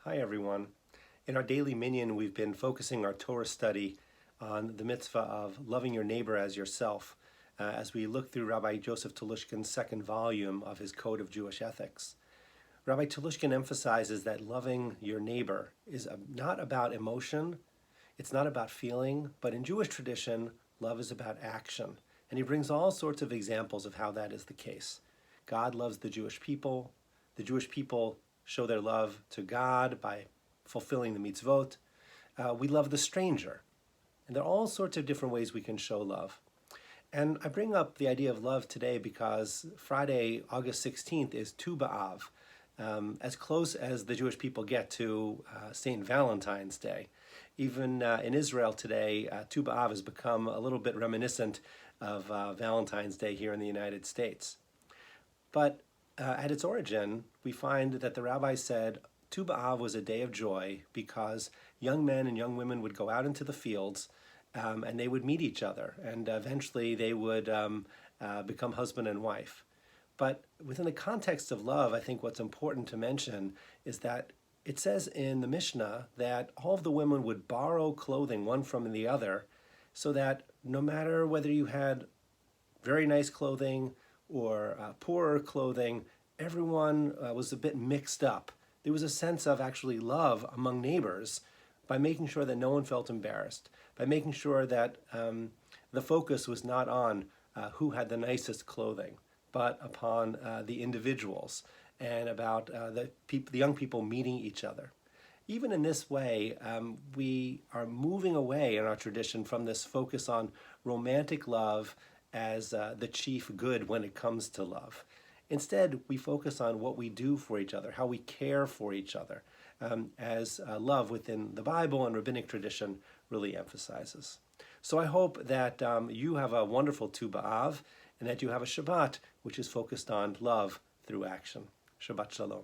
Hi everyone. In our daily minyan, we've been focusing our Torah study on the mitzvah of loving your neighbor as yourself as we look through Rabbi Joseph Telushkin's second volume of his Code of Jewish Ethics. Rabbi Telushkin emphasizes that loving your neighbor is not about emotion, it's not about feeling, but in Jewish tradition, love is about action. And he brings all sorts of examples of how that is the case. God loves the Jewish people show their love to God by fulfilling the mitzvot. We love the stranger. And there are all sorts of different ways we can show love. And I bring up the idea of love today because Friday, August 16th is Tu B'Av, as close as the Jewish people get to St. Valentine's Day. Even in Israel today, Tu B'Av has become a little bit reminiscent of Valentine's Day here in the United States. But at its origin, we find that the rabbi said Tu B'Av was a day of joy because young men and young women would go out into the fields and they would meet each other, and eventually they would become husband and wife. But within the context of love, I think what's important to mention is that it says in the Mishnah that all of the women would borrow clothing one from the other, so that no matter whether you had very nice clothing or poorer clothing, everyone was a bit mixed up. There was a sense of actually love among neighbors by making sure that no one felt embarrassed, by making sure that the focus was not on who had the nicest clothing, but upon the individuals and about the young people meeting each other. Even in this way, we are moving away in our tradition from this focus on romantic love as the chief good when it comes to love. Instead, we focus on what we do for each other, how we care for each other, as love within the Bible and rabbinic tradition really emphasizes. So I hope that you have a wonderful Tu B'Av and that you have a Shabbat which is focused on love through action. Shabbat Shalom.